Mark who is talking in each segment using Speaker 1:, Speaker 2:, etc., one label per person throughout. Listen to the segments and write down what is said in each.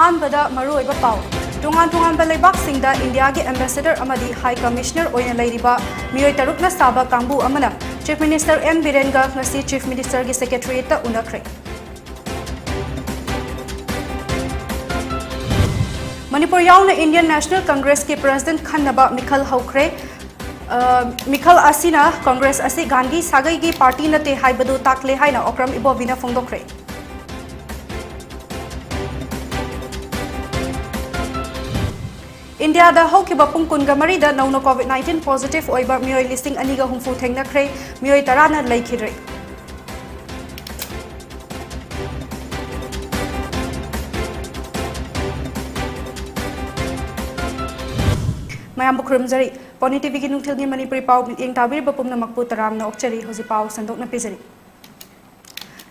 Speaker 1: अहानबदा मरुओइबा पाउ तोंगान लेबाकसिंगदा इंडियागी एम्बेसडर अमदी हाई कमिश्नर ओइना लेरिबा मियोय तरुकना साबा कांगबु अमना चीफ मिनिस्टर एन बिरेनगा ngasi चीफ मिनिस्टर की सेक्रेटरीट उनखरे मणिपुर याउना इंडियन नेशनल कांग्रेस की प्रेसिडेंट खन्नबा मिखल हौखरे मिखल असिना कांग्रेस असि गांधी सागई की पार्टी नते हाइबदु ताकले हाइना ओक्रम इबोविना फोंदोखरे इंडिया दा हौकिबा पुंग कुनगा मरीदा नौनो कोविड-19 पॉजिटिव ओइबा मियोय लिस्टिंग अनिगा हुंफु थेंगनखरे मियोय तराना लैखिरे मयाम बुखरुमजरी पोनी टीवी की नुंगथेलगी मणिपुरी पाउ मिंग ताबिरबा पुमनमकपु तरामना ओक्चरी होजि पाउ संदोकना पिजरी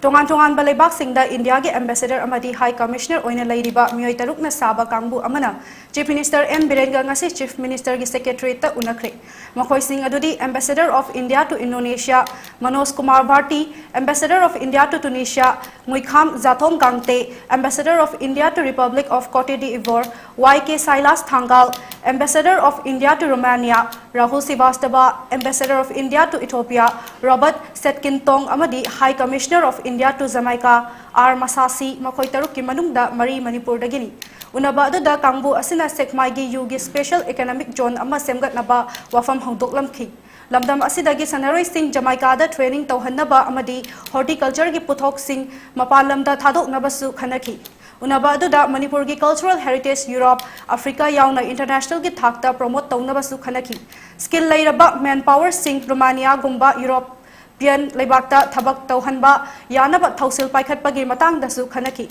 Speaker 1: तोंगान लेबाकसिंगदा इंडिया के एम्बेसडर अमदी हाई कमिश्नर ओइना लेरिबा मियोय तरुकना साबा कांगबु अमना चीफ मिनिस्टर एन बिरेनगा ngasi चीफ मिनिस्टर की सेक्रेटरीट उनखरे मखोइसिंग अदुदी ambassador of India to Indonesia Manoj Kumar Bharti ambassador of India to Tunisia Muikham Jathom Gangte ambassador of India to republic of Cote d'Ivoire YK Silas Thangal ambassador of India to Romania Rahul Shrivastava ambassador of India to Ethiopia Robert Setkintong अमदी high commissioner of India to Jamaica आर मसासी मखोय तरुक की मनुंगदा मरी मणिपुर दगिनी उनबा अदुदा कांगबु असिना सेकमाइगी युगी स्पेशल इकोनॉमिक जोन अमा सेमगतनबा वफम हौदोकलमखि लमदम असिदगी सनरोय सिंह जमैकादा ट्रेनिंग तौहन्नबा अमदी हॉर्टिकल्चर की पुथोक सिंह मपाल लमदा थादोकनबसु खनखि उनबा अदुदा मणिपुर की कल्चरल हेरिटेज यूरोप अफ्रीका याउना इंटरनेशनल की थाकता प्रमोट तौनबसु खनखि स्किल लेरबा मैन पावर सिंह रोमानिया गुंबा यूरोपियन लेबाकता थबक तौहनबा यानबा थौसिल पाइखटपगी मतंगदसु खनखि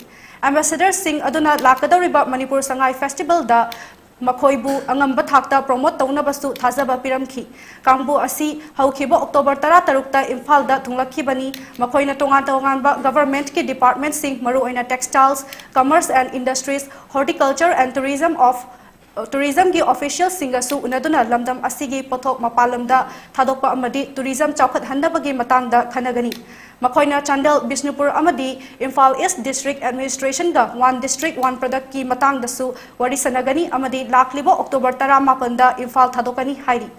Speaker 1: एम्बेसडर सिंह अदुना लाकदौरिबा मणिपुर संगाई फेस्टिवल दा मखोइबु अंगंबा थाकता प्रमोट तौनबसु थाजबा पिरमखि कांगबु असि हौखिबा अक्टोबर 13 ता इम्फाल दा थुंगलखिबनी मखोइना तोंगान गवर्नमेंट की डिपार्टमेंट सिंह मरु ओइना textiles commerce and industries horticulture and tourism की ऑफिशियल सिंगसु उनदुना लमदम असिगी पोथोक मपालमदा थादोकपा अमदी टूरिज्म चौखत हन्नबगी मतंगदा खनगनी मखोइना चंदल बिष्णुपुर अमदी इम्फाल ईस्ट डिस्ट्रिक्ट एडमिनिस्ट्रेशन गा वन डिस्ट्रिक्ट वन प्रोडक्ट की मतंगदसु वरी सनगनी अमदी लाखलिबो अक्टोबर 19 दा इम्फाल थादोकनी हाइरी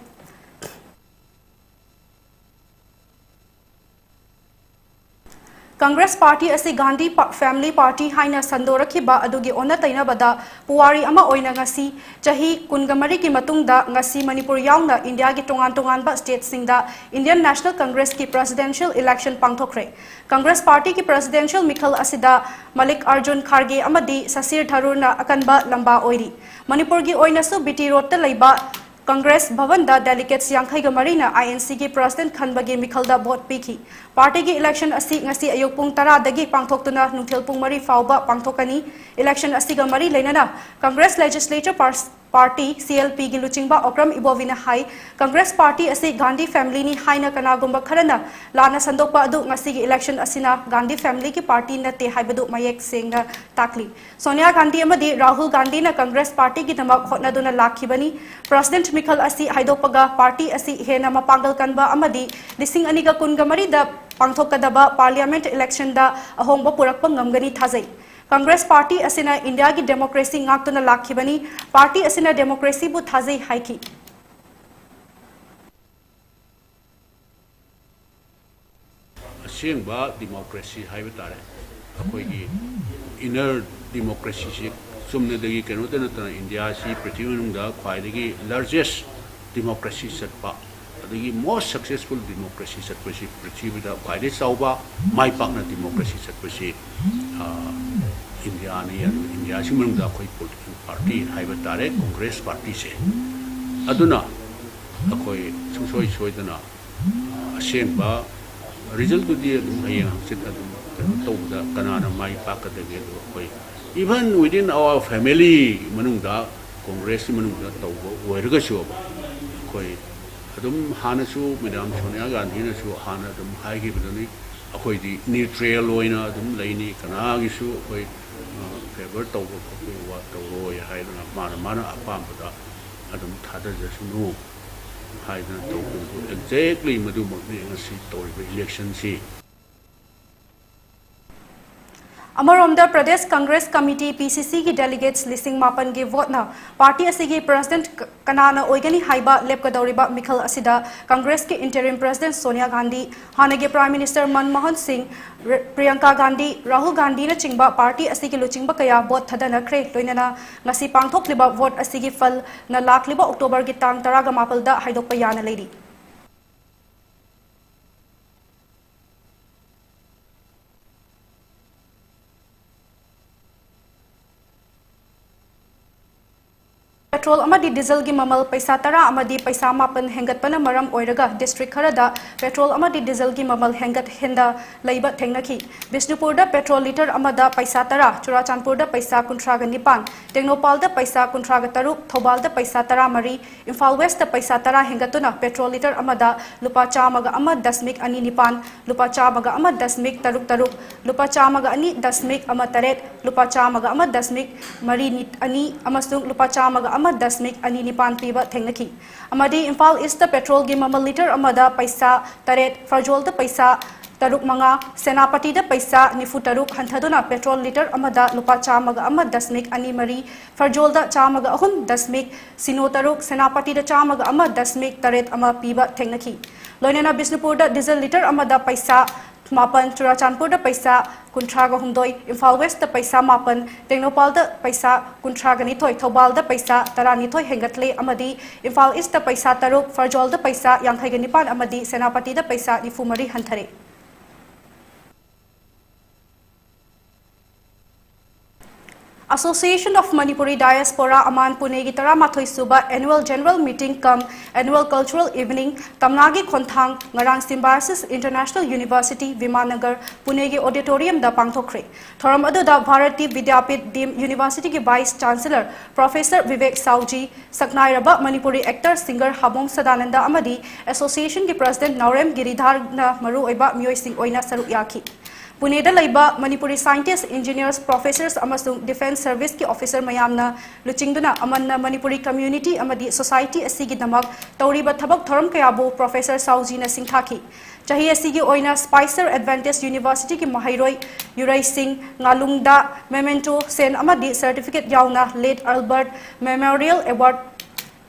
Speaker 1: कांग्रेस पार्टी असी गांधी फैमिली पार्टी हाइना संदोरखिबा अदुगी ओना तैनबदा पुवारी अमा ओइना ngasi चाही कुनगमरी की मतुंगदा ngasi मणिपुर याउना इंडिया की तोंगान स्टेट सिंगदा इंडियन नेशनल कांग्रेस की प्रेसिडेंशियल इलेक्शन पांगथोखरे कांग्रेस पार्टी की प्रेसिडेंशियल मिखल असिदा मलिक अर्जुन खारगे अमदी ससीर थरुना अकनबा लंबा ओइरी मणिपुर की ओइनासु बीटी रोड ता लैबा कांग्रेस भवन दा डेलीगेट्स यांखैग मरीना INC की प्रेसिडेंट खनबगे मिखलदा वोट पीखी पार्टी की इलेक्शन असी ngasi अयुक पुंग 10 दगी पांगथोक्तुना नुंथेल पुंग मरी फाउबा पांगथोकनी इलेक्शन असिगा मरी लेनना कांग्रेस लेजिस्लेचर पार्टी CLP की लुचिंगबा ओक्रम इबोविना हाई कांग्रेस पार्टी असी गांधी फैमिली नि हाइना कनागुंबा खरना लाना संदोकपा अदु ngasi की इलेक्शन असिना गांधी फैमिली की पार्टी नते हाइबदु मयेक सेंगना ताकली सोनिया गांधी अमदी राहुल गांधी ना कांग्रेस पार्टी की दमक होटनादुना लाखिबनी प्रेसिडेंट मिखल असी हाइदोपगा पार्टी असी हेना मपांगल कनबा अमदी लिसिंग अनिगा कुनगा मरीदा पांगथोकदबा पार्लियामेंट इलेक्शन दा अहोंगबा पुरकपा ngमगनी थाजै कांग्रेस पार्टी असिना इंडिया की डेमोक्रेसी ngakतुना लाखिबनी पार्टी असिना डेमोक्रेसी बु थाजै हाइखि
Speaker 2: असेंबा डेमोक्रेसी हाइबा तारे अखोइगी इनर डेमोक्रेसी से सुमनेदगी केनोते नतना इंडिया सी पृथ्वी मनुंगदा ख्वाइदगी लार्जेस्ट डेमोक्रेसी सत्पा अदगी मोस्ट सक्सेसफुल डेमोक्रेसी सत्पसी पृथ्वीदा ख्वाइदे चाउबा माइपाकना डेमोक्रेसी सत्पसी इंडिया ने इंडिया सी मनुंगदा अखोइ पॉलिटिकल पार्टी हाइबा तारे कांग्रेस पार्टी से अदुना अखोइ सुसोइ सोइदना असेंबा रिजल्ट दुदी हयें हंसित तौबदा कनाना माइपाकदगे अखोइ even within our family manungda congress manungda tawbo oirgasu koi adum hanasu madam sonia gandhi na su hana adum haigi badani akoi di neutral oina adum laini kana gisu koi favor tawbo ko wa tawro ya haidana mana apambada adum thada jasu no haidana tawbo exactly madu magni ngasi tawri election si
Speaker 1: Amaramda Pradesh Congress Committee PCC ki delegates listing mapan gi vote na party asigi president kanana oigani haiba lepkadoriba mikhal asida Congress ki interim president Sonia Gandhi hanagi prime minister Manmohan Singh Priyanka Gandhi Rahul Gandhi na chingba party asigi luchingba kaya vote thadana kre loinana ngasi pangthokliba vote asigi fal na lakliba October gi tang 18 da haidokpa yana lady Petrol amadi diesel gi mamal paisa tara amadi paisa mapan hengat pana maram oiraga district kharada petrol amadi diesel gi mamal hengat henda leiba thengnaki Bisnupur da petrol liter amada paisa tara Churachandpur da paisa kuntraga nipan Tengnopal da paisa kuntraga taruk Thobal da paisa tara mari Imphal West da paisa tara hengatuna petrol liter amada lupa chamaga amad dasmik ani nipan lupa chamaga amad dasmik taruk taruk lupa chamaga ani dasmik amad taret lupa chamaga amad dasmik mari nit ani amasung lupa chamaga amad dasmik ani nipan piba thengnaki amadi Imphal East da petrol gi mamal liter amada paisa taret Farjol da paisa taruk manga Senapati da paisa nifu taruk hanthaduna petrol liter amada lupa chamaga amad dasmik ani mari Farjol da chamaga ahun dasmik sino taruk Senapati da chamaga amad dasmik taret ama piba thengnaki loinana Bisnupur da diesel liter amada paisa mapan Churachandpur da paisa kuntraga humdoi Imphal West da paisa mapan Tengnopal da paisa kuntraga nithoi Thobal da paisa tara nithoi hengatle amadi Imphal East da paisa taruk Farjol da paisa yankhai nipan amadi Senapati da paisa nifumari hanthare Association of Manipuri Diaspora Aman Pune gi Taramathoi Suba Annual General Meeting cum Annual Cultural Evening Tamnagi Khonthang Ngarang Symbiosis International University Vimanagar Pune gi Auditorium da pangthokre Thoram adu da Bharati Vidyapit Dim University gi Vice Chancellor Professor Vivek Sauji Saknairaba Manipuri actor singer Habong Sadananda Amadi Association gi President Naurem Giridhar na maru oiba miyoi sing oina saruk yaki Pune da laiba Manipuri scientists, engineers, professors amasung defense service ki officer mayamna luchingduna amanna Manipuri community amadi society asigi damak tauriba thabak thoram kayabu Professor Sauji na singthaki chahi asigi oina Spicer Advantage University ki mahairoi Yurai Singh ngalungda memento sen amadi certificate yauna late Albert Memorial Award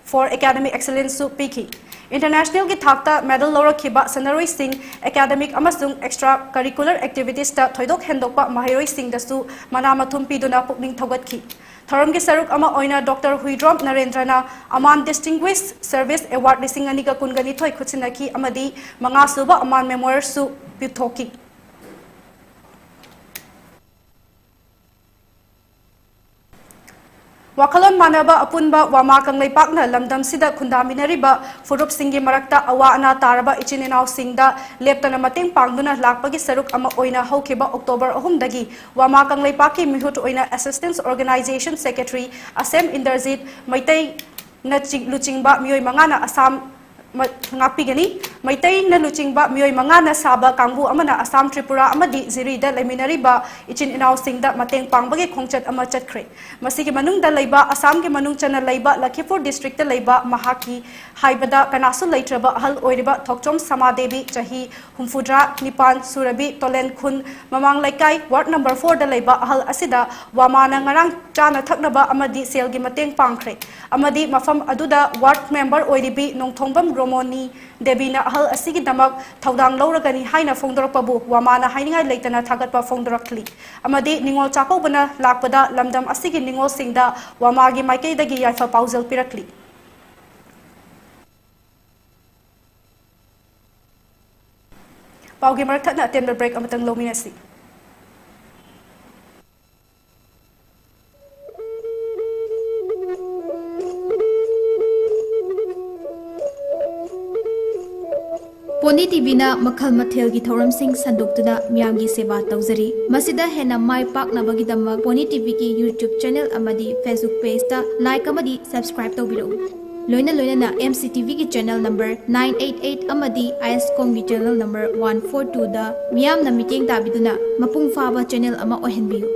Speaker 1: for Academic Excellence su piki International ki thakta medal laura khiba Sanaroi Singh academic amasung extra curricular activities ta thoidok hendokpa mahiroi Singh dasu manamathum piduna pukning thogatki Thoram ki saruk ama oina Dr. Huidrom Narendrana Aman Distinguished Service Award lising ani ka kungani thoi khutsinaki amadi manga suba Aman Memorial su pithoki Wakalon manaba apunba wama kanglai pakna lamdam sida khundaminariba furup singgi marakta awa ana taraba ichininaw singda leptana mateng pangduna lakpagi saruk ama oina haukiba October 3 dagi wama kanglai pakki mihut oina Assistance Organization Secretary Asem Inderjit Maitai na luchingba mioi mangana Assam ngapigani maitai na luchingba mioi mangana saba kangbu amana Assam Tripura amadi Ziri da leminariba ichin inaw singda mateng pangbagi khongchat ama chatkre masigi manung da leiba Assam ge manung chana leiba Lakhipur district da leiba mahaki haibada kanasu leitraba hal oiriba Thokchom Samadevi chahi humfudra nipan Surabi Tolen khun mamang laikai ward number 4 da leiba hal asida wamana ngarang chana thaknaba amadi selgi mateng pangkhre amadi mafam aduda ward member oiribi nongthongbam Romoni Debina hal asigi damak thaudang lauragani haina phongdorakpabu wamana hainingai leitana thagatpa phongdorakli amadi ningol chakobana lakpada lamdam asigi ningol singda wamagi maikei dagi yaifa pausal pirakli paugi marakthana tender break amatang lominasi
Speaker 3: PONYTV na makhal mathel gi thoram sing sandukna miyam gi seva tawjari masida hena mai pak na bagi damak PONYTV ki YouTube channel amadi Facebook page ta like amadi subscribe tawbiro loina na MCTV ki channel number 988 amadi ISCOM ki channel number 142 da miyam na meeting tabiduna mapung faba channel ama ohenbiu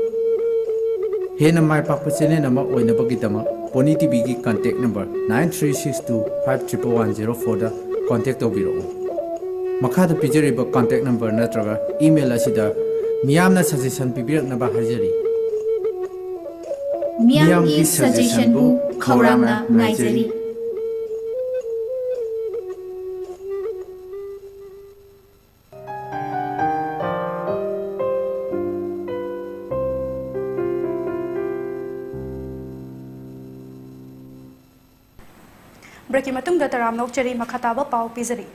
Speaker 4: hena mai pak channel ama oina bagi damak PONYTV ki contact number 9362511104 da contact tawbiro Makada pijariba contact number natraga email asida मियामना suggestion पिबिरकनबा हाजरी
Speaker 3: मियामगी suggestion बु खौरांगना नाइजरी
Speaker 1: break मतुंग दतराम नौचरी मखताबा पाव पिजरी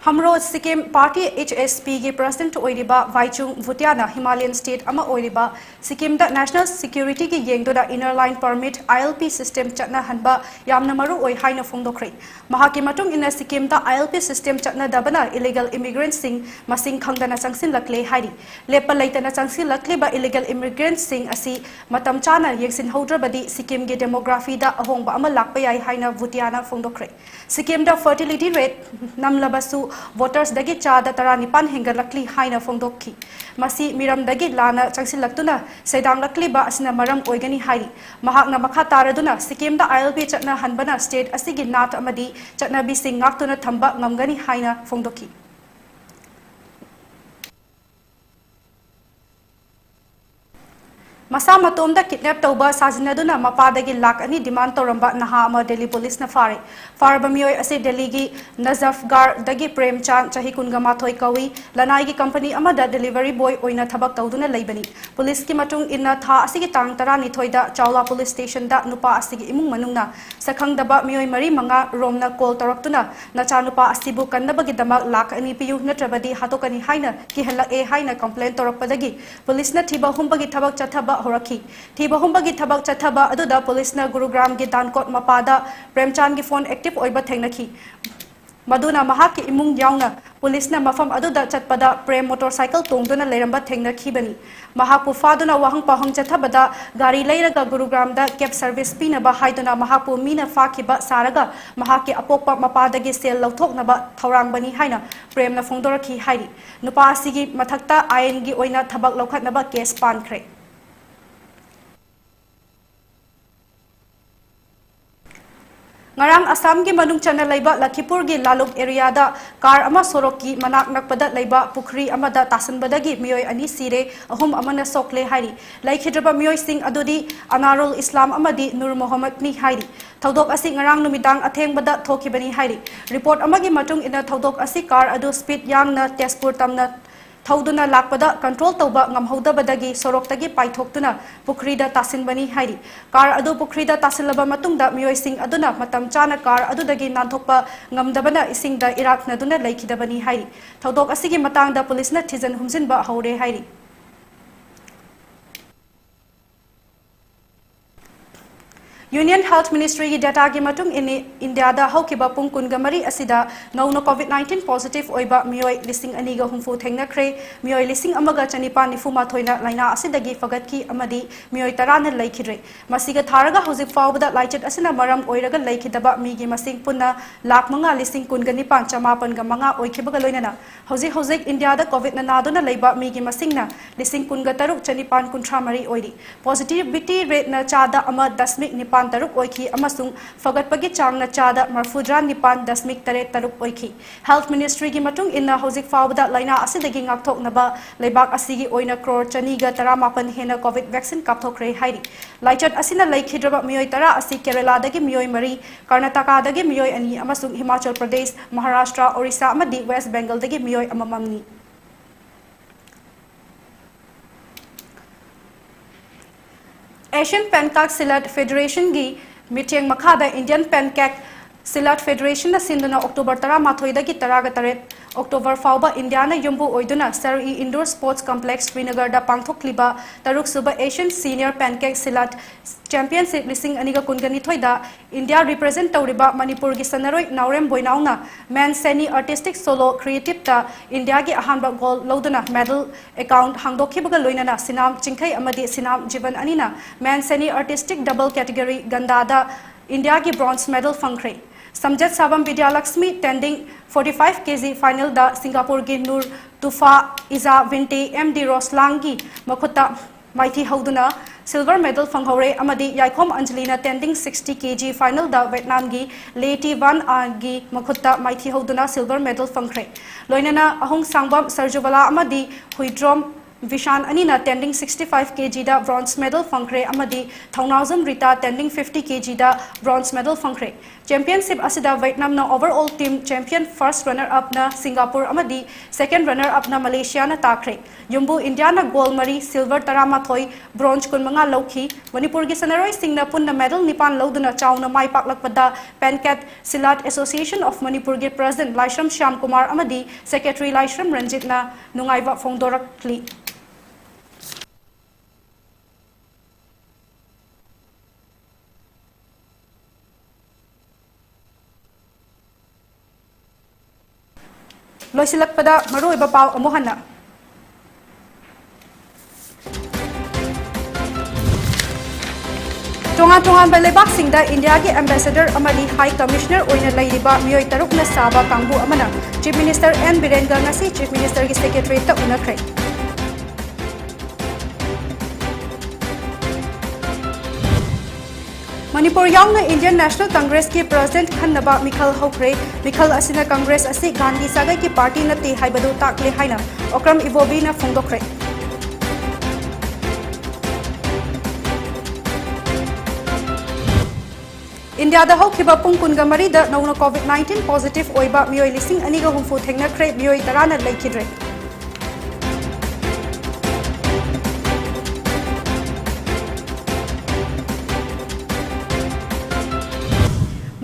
Speaker 1: Hamro Sikkim party HSP के president ओइरिबा वाइचुंग भुटियाना हिमालयन स्टेट अमा ओइरिबा सिक्किम दा नेशनल सिक्योरिटी की येंगदोदा inner line permit ILP system चटना हनबा यामना मरु ओइ हाइना फोंदोखरे महाकी मतुंग इन सिक्किम दा ILP सिस्टम चटना दबना इलीगल इमिग्रेंट सिंग मसिंग खंगदना चंगसिन लक्ले हाइरी लेपा लैतना चंगसिन लक्लेबा इलीगल इमिग्रेंट सिंग असि मतम चाना येंगसिन हौद्रबदी सिक्किम गे डेमोग्राफी दा अहोंबा अमा लाकपा याइ हाइना भुटियाना फोंदोखरे सिक्किम दा फर्टिलिटी रेट नमलबसु वोटर्स दगी चादा तरा निपान हेंगलक्ली हाइना फोंदोखी मसी मिरम दगी लाना चंगसिलक्तुना सेदांग लक्लीबा असना मरम ओइगनी हाइरी महाकना मखा तारदुना सिक्किम दा ILP चटना हनबना स्टेट असिगी नात अमदी चटनाबी सिंग ngaktuna thamba ngamgani haina फोंदोखी मसा मतोम दा किडनैप तौबा साजिनदुना मपादगी लाख अनि डिमांड तौरंबा नहा अमा दिल्ली पुलिस न फारे फारबा मियोय असे दिल्ली गी नजफगार दगी प्रेमचांद चाही कुनगमाथोय कवी लनाई गी कंपनी अमदा डिलीवरी बॉय ओइना थबक तौदुना लेबनी पुलिस की मतुंग इन्ना था असिगी तांग तरा निथोयदा चावला पुलिस स्टेशन दा नुपा असिगी इमुंग मनुंगना सखंगदबा मियोय मरी मंगा रोमना कॉल तौरक्तुना नचा नुपा असिबु कन्नबगी दमक लाख अनि पियु नत्रबदी हातोकनी हाइना की हल्ला ए हाइना कंप्लेन तौरकपदगी पुलिस न थिबा हुंबगी थबक चथबा होरखी थिबा हुंबगी थबक चथबा अदुदा पुलिस न गुरुग्राम गी दानकोट मपादा प्रेमचांद गी फोन एक्टिव ओइबा थेंगनखी मदुना महाकी इमुंग यावना पुलिस न मफम अदुदा चतपदा प्रेम मोटरसाइकिल तोंगदुना लेरंबा थेंगनखीबनी महापु फादुना वाहंग पाहंग चथबदा गाड़ी लेरगा गुरुग्राम दा कैब सर्विस पीनबा हाइदुना महापु मीना फाखिबा सारगा महाकी अपोपा मपादगी सेल लौथोकनबा थौरांगबनी हाइना प्रेमना फोंदोरखी हाइरी नुपा असिगी मथक्ता आयन गी ओइना थबक लौखतनबा केस पानखरे ngarang Assam gi manung chana leiba Lakhipur gi laluk area da car ama sorok ki manak nakpada leiba pukhri amada tasanbadagi miyoi ani sire ahum amana sokle hairi laikhidraba miyoi sing adudi Anarul Islam amadi Nur Muhammad ni hairi thodok asi ngarang numidang athengbada thokibani hairi report amagi matung ina thodok asi car adu speed yang na Tezpur tamna थौदुना लाकपदा control तौबा ngamhodabadagi sorok-tagi paithoktuna pukrida tasinbani hairi car अदु पुखरीदा तासिलबा मतुंगदा मियोइसिंग अदुना मतम चाना कार अदुदगी नांथोकपा ngamdabana isingda iraknaduna leikidabani hairi थौदोक असिगी मतंगदा पुलिसना थिजन हुमजिनबा हौरे हाइरी Union Health Ministry की data की मतुंग India दा हौकिबा पुंग कुनगमरी असिदा नौनो COVID-19 positive ओइबा मियोय लिसिंग अनिगा हुंफु थेंगनख्रे मियोय लिसिंग अमगा चनिपा निफुमा थोइना लाइना असिदगी फगतकी अमदी मियोय तराना लेखिद्रे मसिगा थारगा हौजिक फावबदा लाइचेट असिना मरम ओइरगा लेखिदबा मिगी मसिंग पुन्ना लाख मंगा लिसिंग कुनगनिपान चमापन गा मंगा ओइखिबगा लोइनाना हौजिक India दा COVID नादुना लेबा मिगी मसिंगना लिसिंग कुनगा तरुक चनिपान कुंथ्रा मरी ओइरी positivity rate ना चादा अमा दशमिक निपान तरुक ओइखी अमसुंग फगतपगी चांगना चादा मरफुद्रा निपान दशमिक तरेट तरुक ओइखी हेल्थ मिनिस्ट्री की मतुंग इन्ना हौजिक फावबदा लाइना असिदगी ngaktoknaba leibak asigi oina crore chaniga taramapan hena covid vaccine kapthokre hairi laichat asina laikhidraba miyoi tara asi Kerala dagi miyoi mari Karnataka dagi miyoi ani amasung Himachal Pradesh Maharashtra Orissa amadi West Bengal dagi miyoi amamamni Asian Pancake Salad Federation gi meeting makhada Indian Pancake Salad Federation na sinduna October 13 dagi 18 October fauba India na yumbu oiduna Sari Indoor Sports Complex Srinagar da pangthokliba taruk suba Asian Senior Pancake Salad Championship lising aniga kungani thoida India represent tawriba Manipur gi sanaroi Naurem Boinauna Man Seni Artistic Solo Creative ta India gi ahanba gold loduna medal account hangdokhibaga loinana sinam chingkhai amadi sinam jiban anina Man Seni Artistic double category gandada India gi bronze medal fangkhre Samjat Sabam Vidya Lakshmi tending 45 kg final da Singapore gi Nur Tufa Iza Vinti MD Roslangi Makuta Maithi Hauduna silver medal fanghore amadi Yaikom Angelina tending 60 kg final da Vietnam gi Leti Van gi Makuta Maithi Hauduna silver medal fangkhre Loinana Ahong Sangbam Sarjuvala amadi Huidrom Vishan Anina tending 65 kg da bronze medal fangkre amadi Thaunauzan Rita tending 50 kg da bronze medal fangkre. Championship asida Vietnam na overall team champion first runner up na Singapore amadi second runner up na Malaysia na takre. Yumbu India na gold mari silver taramathoi bronze kun mga lawki. Manipur gi sanaroi sing na pun na medal nipan lawduna chaw na mai paklakpada Pancat Silat Association of Manipur gi President Laishram Shyam Kumar amadi Secretary Laishram Ranjit na nungaiwa fongdorakli. Loisilakpada maruiba pau amuhana. Tonga Belebak Singda India ki Ambassador amadi High Commissioner oina lairiba mioi taruk na saba kangbu amana Chief Minister N Birenga ngasi Chief Minister ki Secretary ta unakre. Manipur yang na Indian National Congress ki President Khannaba Mikhal Hokre Mikhal asina Congress asi Gandhi sagai ki party na te haibadu takle haina okram ivobi na phongdokre. India da hokhiba pung kunga mari da nauna COVID-19 positive oiba mioi lising aniga humfu thengna kre mioi tarana laikidre.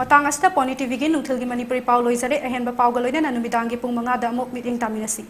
Speaker 1: Matang asta PONYTV gi nungthil gi Manipuri pau loisare ahenba pau galoina na numidangi pung manga da amuk meeting taminasi.